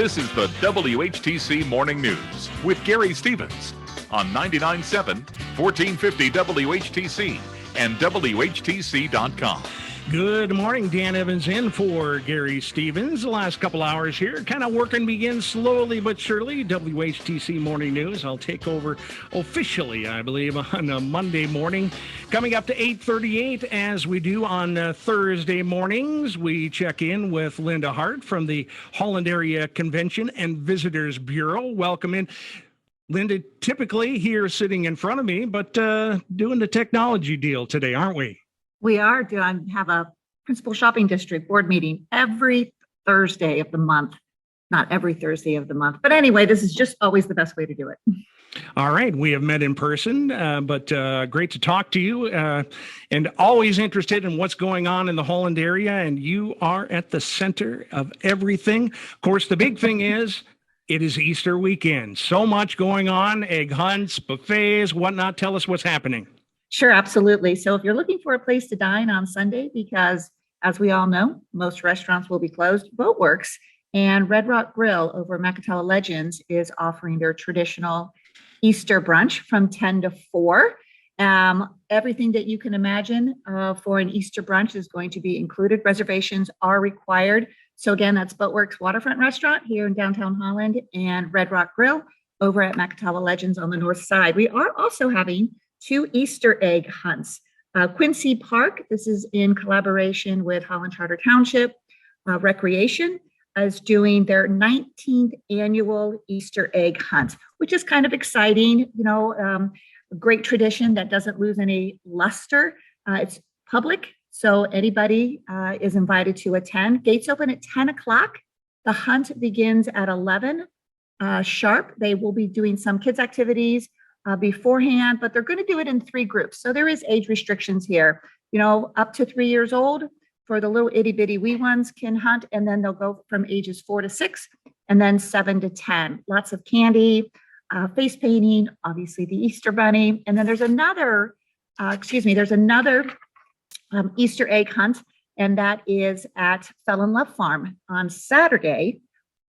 This is the WHTC Morning News with Gary Stevens on 99.7, 1450 WHTC and WHTC.com. Good morning. Dan Evans in for Gary Stevens. The last couple hours here, kind of working begins slowly but surely. WHTC Morning News. I'll take over officially, I believe, on a Monday morning. Coming up to 8:38, as we do on Thursday mornings, we check in with Linda Hart from the Holland Area Convention and Visitors Bureau. Welcome in. Linda, typically here sitting in front of me, but doing the technology deal today, aren't we? We are doing have a principal shopping district board meeting every Thursday of the month. Not every Thursday of the month, but anyway, this is just always the best way to do it. All right, we have met in person, but great to talk to you, and always interested in what's going on in the Holland area, and you are at the center of everything. Of course, the big thing is it is Easter weekend. So much going on, egg hunts, buffets, whatnot. Tell us what's happening. Sure, absolutely. So if you're looking for a place to dine on Sunday, because as we all know, most restaurants will be closed, Boatworks and Red Rock Grill over Macatella Legends is offering their traditional Easter brunch from 10 to 4. Everything that you can imagine for an Easter brunch is going to be included. Reservations are required. So again, that's Boatworks Waterfront Restaurant here in downtown Holland and Red Rock Grill over at Macatella Legends on the north side. We are also having 2 Easter egg hunts. Quincy Park, this is in collaboration with Holland Charter Township Recreation, is doing their 19th annual Easter egg hunt, which is kind of exciting. You know, a great tradition that doesn't lose any luster. It's public, so anybody is invited to attend. Gates open at 10 o'clock. The hunt begins at 11 sharp. They will be doing some kids' activities beforehand, but they're going to do it in 3 groups. So there is age restrictions here, you know, up to 3 years old for the little itty bitty wee ones can hunt. And then they'll go from ages 4 to 6 and then 7 to 10. Lots of candy, face painting, obviously the Easter bunny. And then there's another, Easter egg hunt. And that is at Fell in Love Farm on Saturday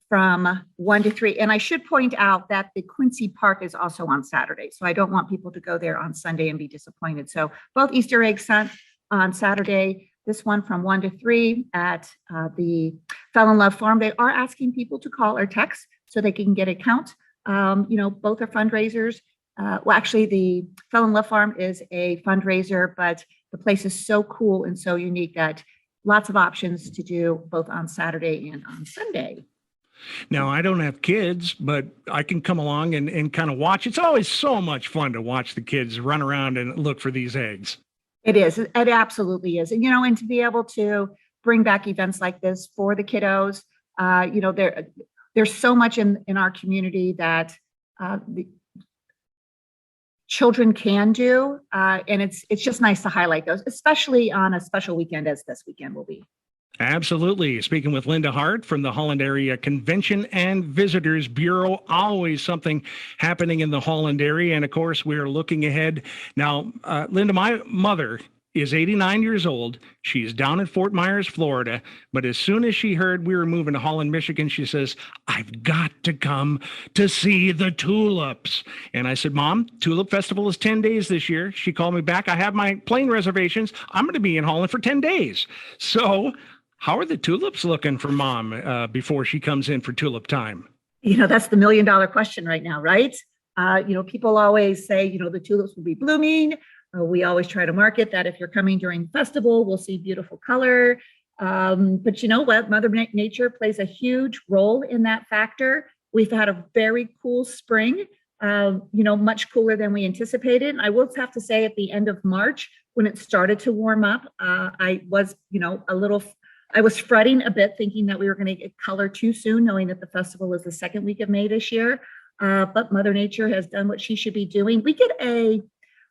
from 1 to 3. And I should point out that the Quincy Park is also on Saturday. So I don't want people to go there on Sunday and be disappointed. So both Easter eggs hunt on Saturday, this one from 1 to 3 at the Fell in Love Farm. They are asking people to call or text so they can get a count. You know, both are fundraisers. Well, actually the Fell in Love Farm is a fundraiser, but the place is so cool and so unique that lots of options to do both on Saturday and on Sunday. Now, I don't have kids, but I can come along and kind of watch. It's always so much fun to watch the kids run around and look for these eggs. It is. It absolutely is. And, you know, and to be able to bring back events like this for the kiddos, you know, there's so much in our community that the children can do. And it's just nice to highlight those, especially on a special weekend as this weekend will be. Absolutely. Speaking with Linda Hart from the Holland Area Convention and Visitors Bureau. Always something happening in the Holland area. And of course, we're looking ahead. Now, Linda, my mother is 89 years old. She's down in Fort Myers, Florida. But as soon as she heard we were moving to Holland, Michigan, she says, I've got to come to see the tulips. And I said, Mom, Tulip Festival is 10 days this year. She called me back. I have my plane reservations. I'm going to be in Holland for 10 days. So how are the tulips looking for Mom before she comes in for tulip time? You know, that's the $1 million question right now, right? You know, people always say, you know, the tulips will be blooming. We always try to market that if you're coming during the festival, we'll see beautiful color. But you know what? Mother Nature plays a huge role in that factor. We've had a very cool spring, you know, much cooler than we anticipated. And I will have to say at the end of March, when it started to warm up, I was, you know, I was fretting a bit thinking that we were going to get color too soon, knowing that the festival is the second week of May this year. But Mother Nature has done what she should be doing.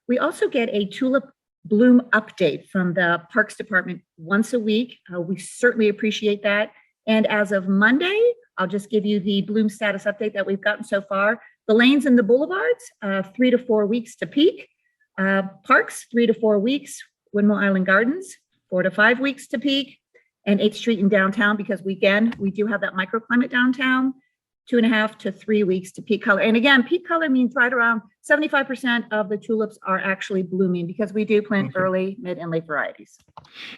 We also get a tulip bloom update from the Parks Department once a week. We certainly appreciate that. And as of Monday, I'll just give you the bloom status update that we've gotten so far. The lanes and the boulevards, 3 to 4 weeks to peak. Parks, 3 to 4 weeks. Windmill Island Gardens, 4 to 5 weeks to peak. And 8th Street in downtown, because we do have that microclimate downtown. 2.5 to 3 weeks to peak color. And again, peak color means right around 75% of the tulips are actually blooming because we do plant early, mid, and late varieties.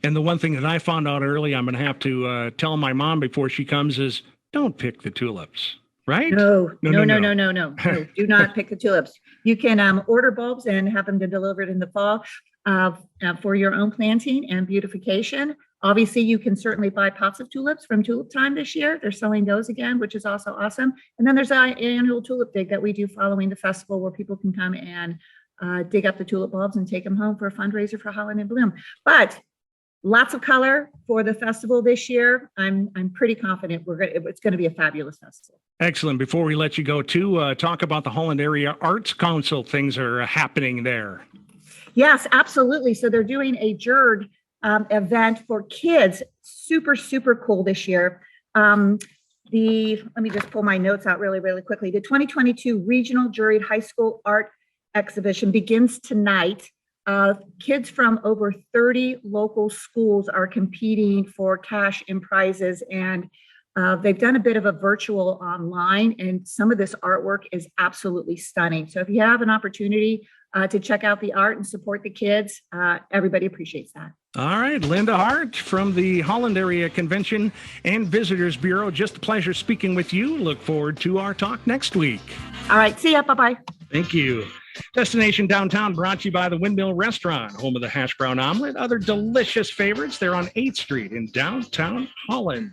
And the one thing that I found out early, I'm going to have to tell my mom before she comes is don't pick the tulips, right? No. Do not pick the tulips. You can order bulbs and have them delivered in the fall for your own planting and beautification. Obviously, you can certainly buy pots of tulips from Tulip Time this year. They're selling those again, which is also awesome. And then there's an annual tulip dig that we do following the festival where people can come and dig up the tulip bulbs and take them home for a fundraiser for Holland in Bloom. But lots of color for the festival this year. I'm pretty confident it's going to be a fabulous festival. Excellent. Before we let you go, too, talk about the Holland Area Arts Council. Things are happening there. Yes, absolutely. So they're doing a juried event for kids. Super, super cool this year. Let me just pull my notes out really, really quickly. The 2022 Regional Juried High School Art Exhibition begins tonight. Kids from over 30 local schools are competing for cash and prizes, and they've done a bit of a virtual online, and some of this artwork is absolutely stunning. So if you have an opportunity to check out the art and support the kids, everybody appreciates that. All right, Linda Hart from the Holland Area Convention and Visitors Bureau. Just a pleasure speaking with you. Look forward to our talk next week. All right, see ya. Bye-bye. Thank you. Destination Downtown brought to you by the Windmill Restaurant, home of the hash brown omelet, other delicious favorites. They're on 8th Street in downtown Holland.